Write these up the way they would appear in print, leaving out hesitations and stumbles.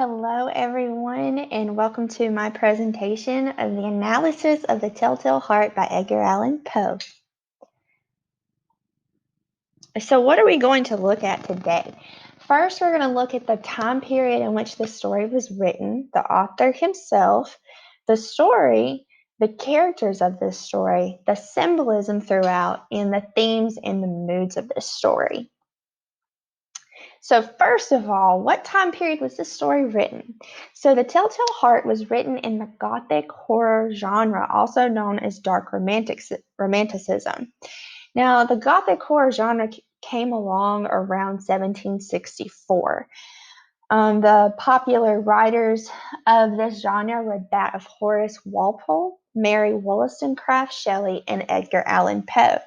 Hello, everyone, and welcome to my presentation of the analysis of The Telltale Heart by Edgar Allan Poe. So, what are we going to look at today? First, we're going to look at the time period in which the story was written, the author himself, the story, the characters of this story, the symbolism throughout, and the themes and the moods of this story. So first of all, what time period was this story written? So The Telltale Heart was written in the Gothic horror genre, also known as dark romanticism. Now, the Gothic horror genre came along around 1764. The popular writers of this genre were that of Horace Walpole, Mary Wollstonecraft Shelley, and Edgar Allan Poe.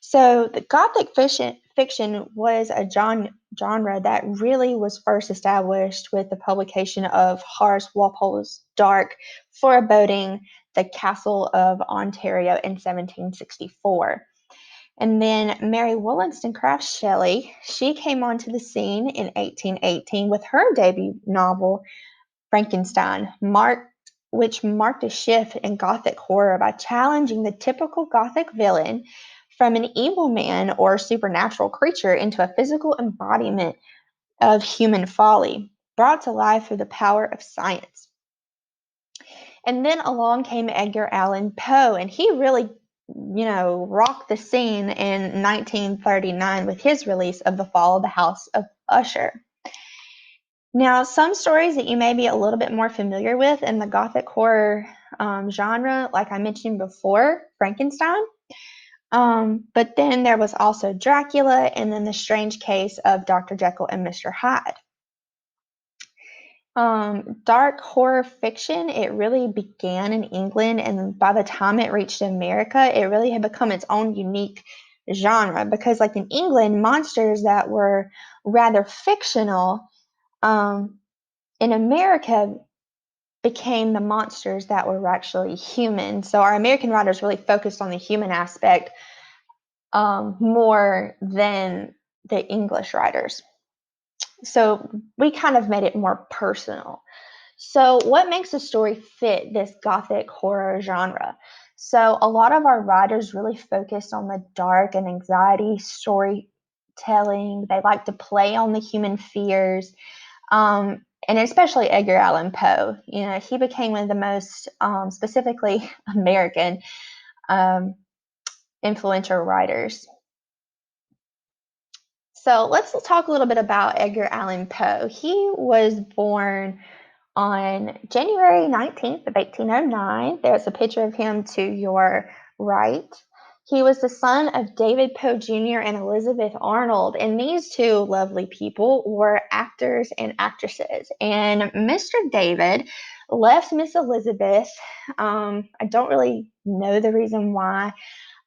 So the Gothic fiction was a genre that really was first established with the publication of Horace Walpole's dark foreboding, The Castle of Ontario in 1764. And then Mary Wollstonecraft Shelley, she came onto the scene in 1818 with her debut novel, Frankenstein, which marked a shift in Gothic horror by challenging the typical Gothic villain from an evil man or supernatural creature into a physical embodiment of human folly, brought to life through the power of science. And then along came Edgar Allan Poe, and he really, rocked the scene in 1939 with his release of The Fall of the House of Usher. Now, some stories that you may be a little bit more familiar with in the Gothic horror genre, like I mentioned before, Frankenstein. But then there was also Dracula, and then the strange case of Dr. Jekyll and Mr. Hyde. Dark horror fiction, it really began in England, and by the time it reached America, it really had become its own unique genre because, like in England, monsters that were rather fictional in America became the monsters that were actually human. So our American writers really focused on the human aspect more than the English writers. So we kind of made it more personal. So what makes a story fit this Gothic horror genre? So a lot of our writers really focused on the dark and anxiety storytelling. They like to play on the human fears. And especially Edgar Allan Poe. He became one of the most specifically American influential writers. So let's talk a little bit about Edgar Allan Poe. He was born on January 19th of 1809. There's a picture of him to your right. He was the son of David Poe Jr. and Elizabeth Arnold, and these two lovely people were actors and actresses. And Mr. David left Miss Elizabeth. I don't really know the reason why,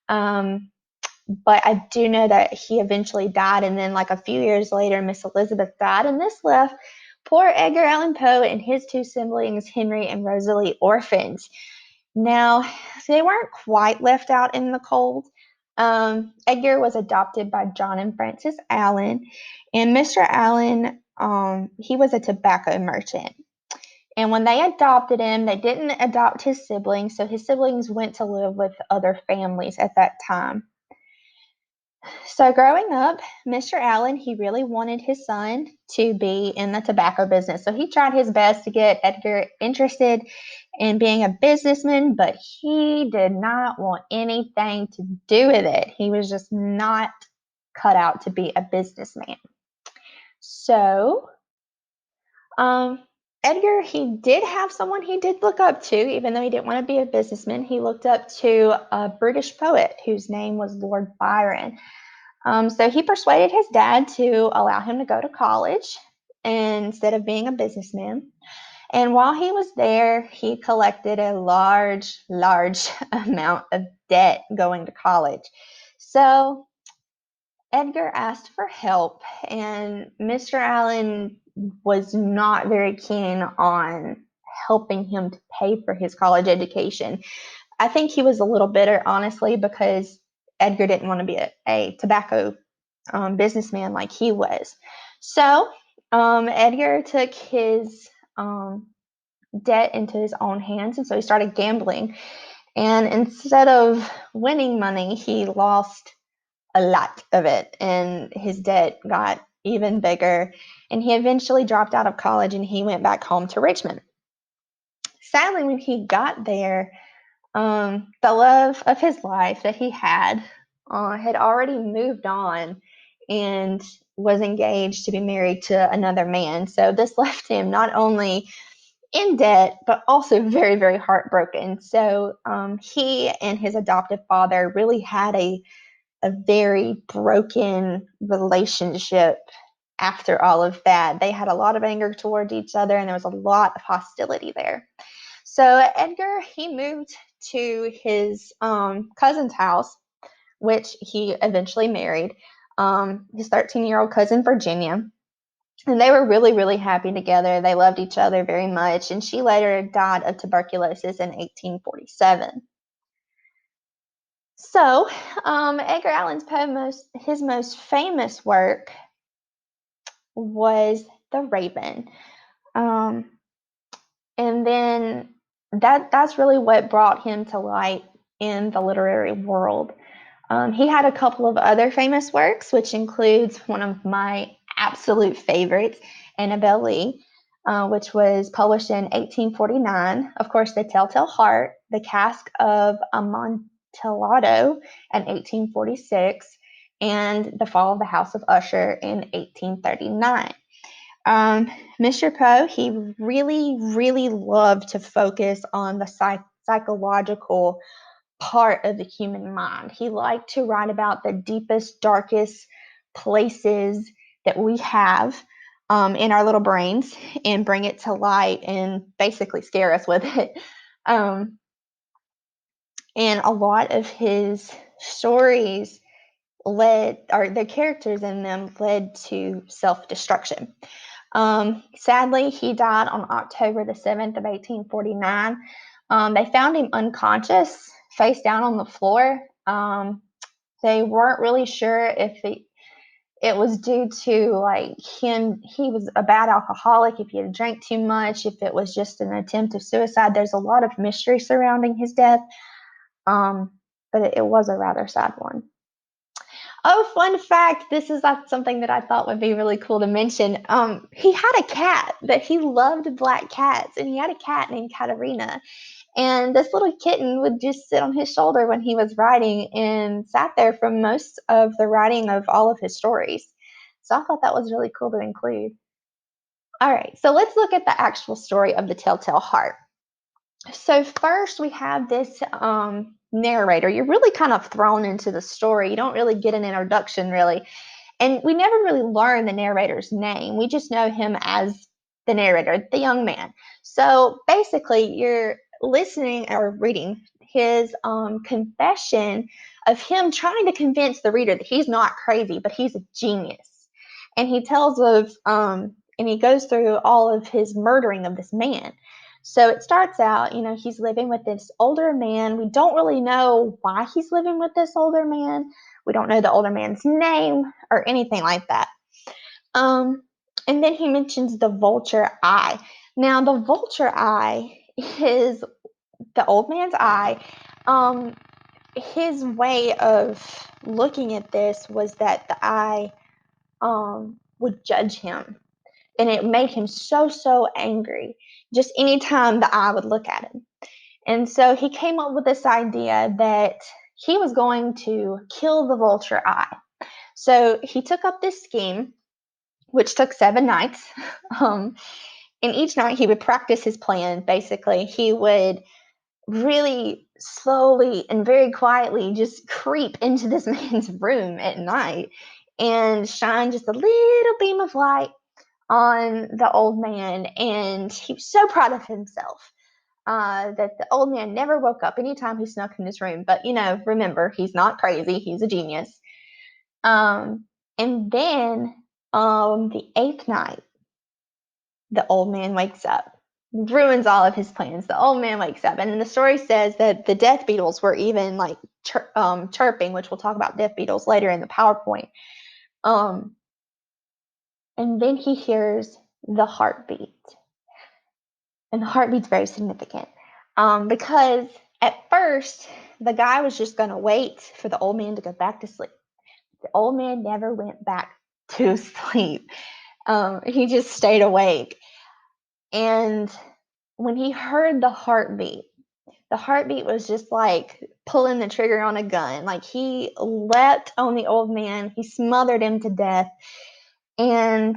but I do know that he eventually died, and then like a few years later, Miss Elizabeth died, and this left poor Edgar Allan Poe and his two siblings, Henry and Rosalie, orphans. Now, they weren't quite left out in the cold. Edgar was adopted by John and Frances Allan, and Mr. Allan, he was a tobacco merchant. And when they adopted him, they didn't adopt his siblings, so his siblings went to live with other families at that time. So growing up, Mr. Allan, he really wanted his son to be in the tobacco business. So he tried his best to get Edgar interested in being a businessman, but he did not want anything to do with it. He was just not cut out to be a businessman. So, Edgar, he did have someone he did look up to, even though he didn't want to be a businessman. He looked up to a British poet whose name was Lord Byron. So he persuaded his dad to allow him to go to college instead of being a businessman. And while he was there, he collected a large amount of debt going to college. So Edgar asked for help, and Mr. Allan was not very keen on helping him to pay for his college education. I think he was a little bitter, honestly, because Edgar didn't want to be a tobacco businessman like he was. So Edgar took his debt into his own hands, and so he started gambling. And instead of winning money, he lost a lot of it, and his debt got even bigger. And he eventually dropped out of college and he went back home to Richmond. Sadly, when he got there, the love of his life that he had already moved on and was engaged to be married to another man. So this left him not only in debt, but also very, very heartbroken. So he and his adoptive father really had a very broken relationship after all of that. They had a lot of anger toward each other, and there was a lot of hostility there. So Edgar, he moved to his cousin's house, which he eventually married, his 13-year-old cousin, Virginia. And they were really, really happy together. They loved each other very much. And she later died of tuberculosis in 1847. So, Edgar Allan Poe's his most famous work was The Raven. Um, and then that's really what brought him to light in the literary world. He had a couple of other famous works, which includes one of my absolute favorites, Annabel Lee, which was published in 1849. Of course, The Telltale Heart, The Cask of Amontillado in 1846, and The Fall of the House of Usher in 1839. Mr. Poe, he really, really loved to focus on the psychological part of the human mind. He liked to write about the deepest, darkest places that we have in our little brains and bring it to light and basically scare us with it. Um, and a lot of his stories the characters in them led to self-destruction. Sadly, he died on October the 7th of 1849. They found him unconscious, face down on the floor. They weren't really sure if it was due to like he was a bad alcoholic, if he had drank too much, if it was just an attempt of suicide. There's a lot of mystery surrounding his death, but it was a rather sad one. Oh, fun fact. This is something that I thought would be really cool to mention. He had a cat that he loved black cats, and he had a cat named Katerina. And this little kitten would just sit on his shoulder when he was writing and sat there for most of the writing of all of his stories. So I thought that was really cool to include. All right, so let's look at the actual story of the Telltale Heart. So first we have this narrator. You're really kind of thrown into the story. You don't really get an introduction, really. And we never really learn the narrator's name. We just know him as the narrator, the young man. So basically, you're listening or reading his confession of him trying to convince the reader that he's not crazy, but he's a genius. And he tells of, and he goes through all of his murdering of this man. So it starts out, he's living with this older man. We don't really know why he's living with this older man. We don't know the older man's name or anything like that. And then he mentions the vulture eye. Now, the vulture eye is the old man's eye. His way of looking at this was that the eye would judge him. And it made him so, so angry just anytime the eye would look at him. And so he came up with this idea that he was going to kill the vulture eye. So he took up this scheme, which took 7 nights. And each night he would practice his plan. Basically, he would really slowly and very quietly just creep into this man's room at night and shine just a little beam of light on the old man. And he was so proud of himself that the old man never woke up anytime he snuck in his room. But, remember, he's not crazy. He's a genius. And then the 8th night, the old man wakes up, ruins all of his plans. The old man wakes up, and then the story says that the death beetles were even like chirping, which we'll talk about death beetles later in the PowerPoint. And then he hears the heartbeat. And the heartbeat's very significant because at first, the guy was just going to wait for the old man to go back to sleep. The old man never went back to sleep. He just stayed awake. And when he heard the heartbeat was just like pulling the trigger on a gun. Like he leapt on the old man, he smothered him to death. And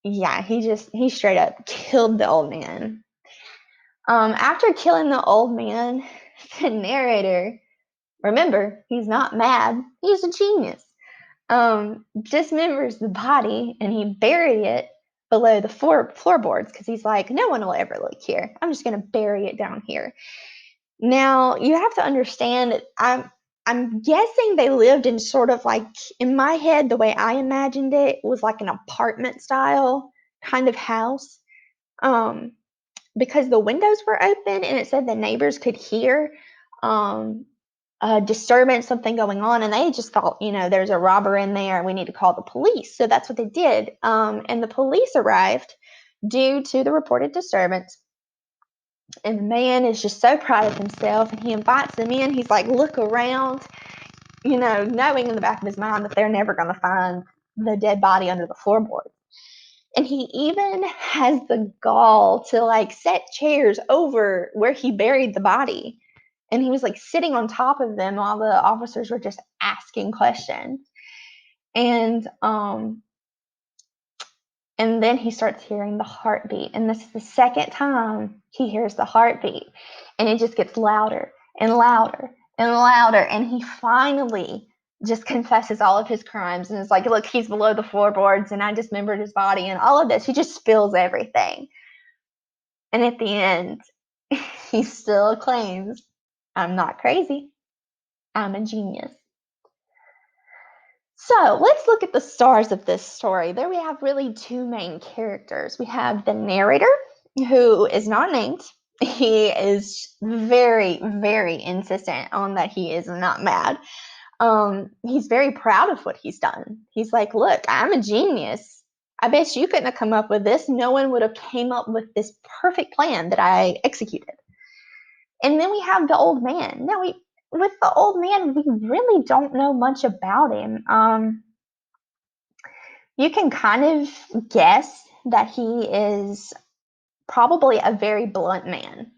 yeah, he straight up killed the old man. After killing the old man, the narrator, remember, he's not mad, he's a genius, dismembers the body and he buried it below the floorboards because he's like, no one will ever look here. I'm just going to bury it down here. Now, you have to understand, I'm guessing they lived in sort of like, in my head, the way I imagined it was like an apartment style kind of house. Because the windows were open and it said the neighbors could hear a disturbance, something going on, and they just thought, there's a robber in there, we need to call the police. So that's what they did. And the police arrived due to the reported disturbance. And the man is just so proud of himself, and he invites them in. He's like, look around, knowing in the back of his mind that they're never going to find the dead body under the floorboard. And he even has the gall to like set chairs over where he buried the body. And he was like sitting on top of them while the officers were just asking questions. And then he starts hearing the heartbeat. And this is the second time he hears the heartbeat. And it just gets louder and louder and louder. And he finally just confesses all of his crimes and is like, look, he's below the floorboards and I dismembered his body and all of this. He just spills everything. And at the end, he still claims, I'm not crazy. I'm a genius. So let's look at the stars of this story. There we have really two main characters. We have the narrator, who is not named. He is very, very insistent on that he is not mad. He's very proud of what he's done. He's like, look, I'm a genius. I bet you couldn't have come up with this. No one would have came up with this perfect plan that I executed. And then we have the old man. Now, with the old man, we really don't know much about him. You can kind of guess that he is probably a very blunt man.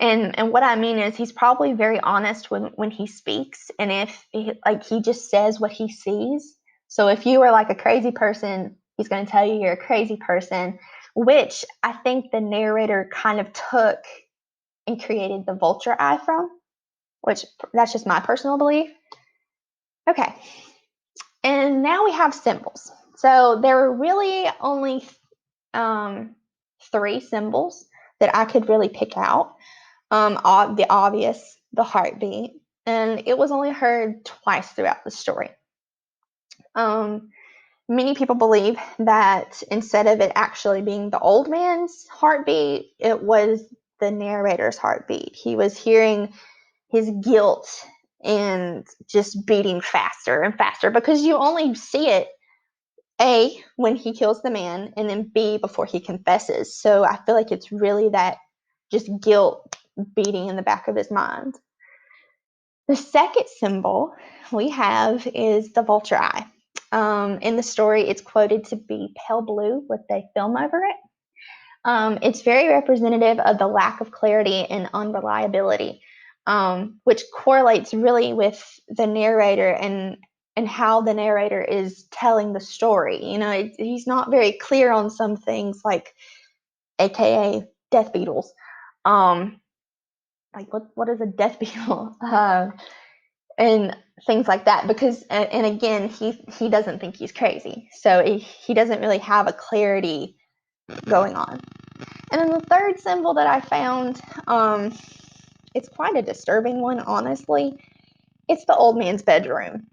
And what I mean is he's probably very honest when he speaks, and if he just says what he sees. So if you were like a crazy person, he's going to tell you you're a crazy person, which I think the narrator kind of took and created the vulture eye from, which that's just my personal belief. Okay. And now we have symbols. So there were really only 3 symbols that I could really pick out. The obvious, the heartbeat, and it was only heard twice throughout the story. Many people believe that instead of it actually being the old man's heartbeat, it was the narrator's heartbeat. He was hearing his guilt and just beating faster and faster because you only see it A, when he kills the man, and then B, before he confesses. So I feel like it's really that just guilt beating in the back of his mind. The second symbol we have is the vulture eye. In the story, it's quoted to be pale blue with a film over it. It's very representative of the lack of clarity and unreliability, which correlates really with the narrator and how the narrator is telling the story. He's not very clear on some things, like AKA death beetles. Like what is a death beetle? And things like that, because and again, he doesn't think he's crazy, so he doesn't really have a clarity going on. And then the third symbol that I found, it's quite a disturbing one, honestly. It's the old man's bedroom.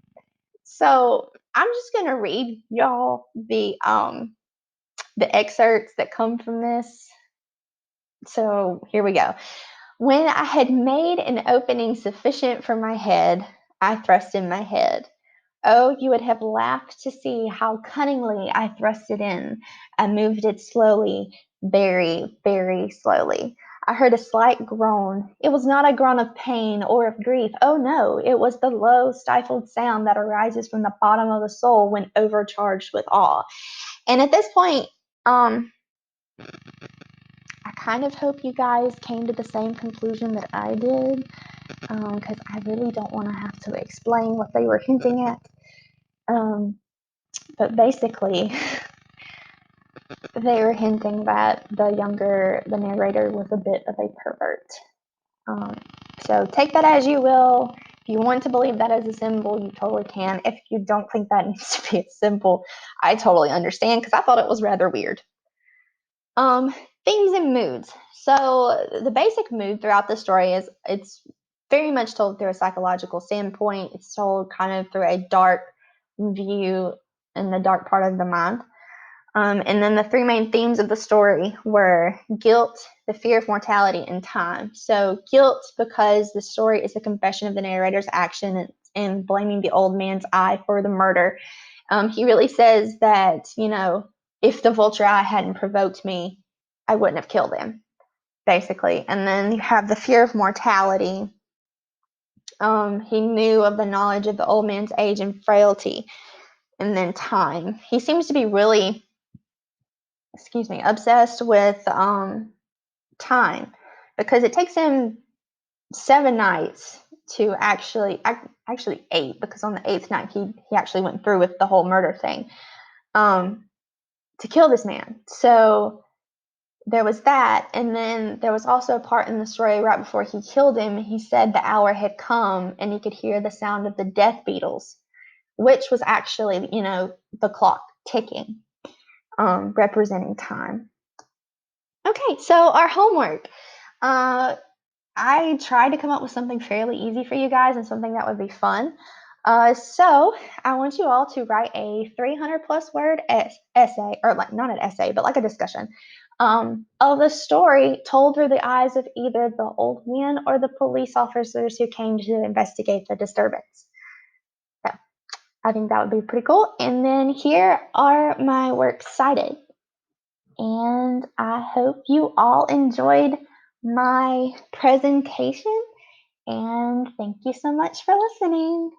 So I'm just gonna read y'all the excerpts that come from this. So here we go. When I had made an opening sufficient for my head, I thrust in my head. Oh, you would have laughed to see how cunningly I thrust it in. I moved it slowly, very, very slowly. I heard a slight groan. It was not a groan of pain or of grief. Oh no, it was the low, stifled sound that arises from the bottom of the soul when overcharged with awe. And at this point, I kind of hope you guys came to the same conclusion that I did, because I really don't want to have to explain what they were hinting at. But basically, they were hinting that the narrator was a bit of a pervert. So take that as you will. If you want to believe that as a symbol, you totally can. If you don't think that needs to be a symbol, I totally understand, because I thought it was rather weird. Themes and moods. So the basic mood throughout the story is it's very much told through a psychological standpoint. It's told kind of through a dark view in the dark part of the mind. And then the three main themes of the story were guilt, the fear of mortality, and time. So guilt, because the story is a confession of the narrator's action and blaming the old man's eye for the murder. He really says that, if the vulture eye hadn't provoked me, I wouldn't have killed him, basically. And then you have the fear of mortality. He knew of the knowledge of the old man's age and frailty. And then time. He seems to be really, obsessed with time, because it takes him 7 nights to actually 8, because on the 8th night he actually went through with the whole murder thing, to kill this man. So there was that, and then there was also a part in the story right before he killed him. He said the hour had come and he could hear the sound of the death beetles, which was actually, the clock ticking, representing time. Okay, so our homework. I tried to come up with something fairly easy for you guys and something that would be fun. So I want you all to write a 300 plus word essay, or like not an essay, but like a discussion, of the story told through the eyes of either the old man or the police officers who came to investigate the disturbance. So I think that would be pretty cool. And then here are my works cited. And I hope you all enjoyed my presentation, and thank you so much for listening.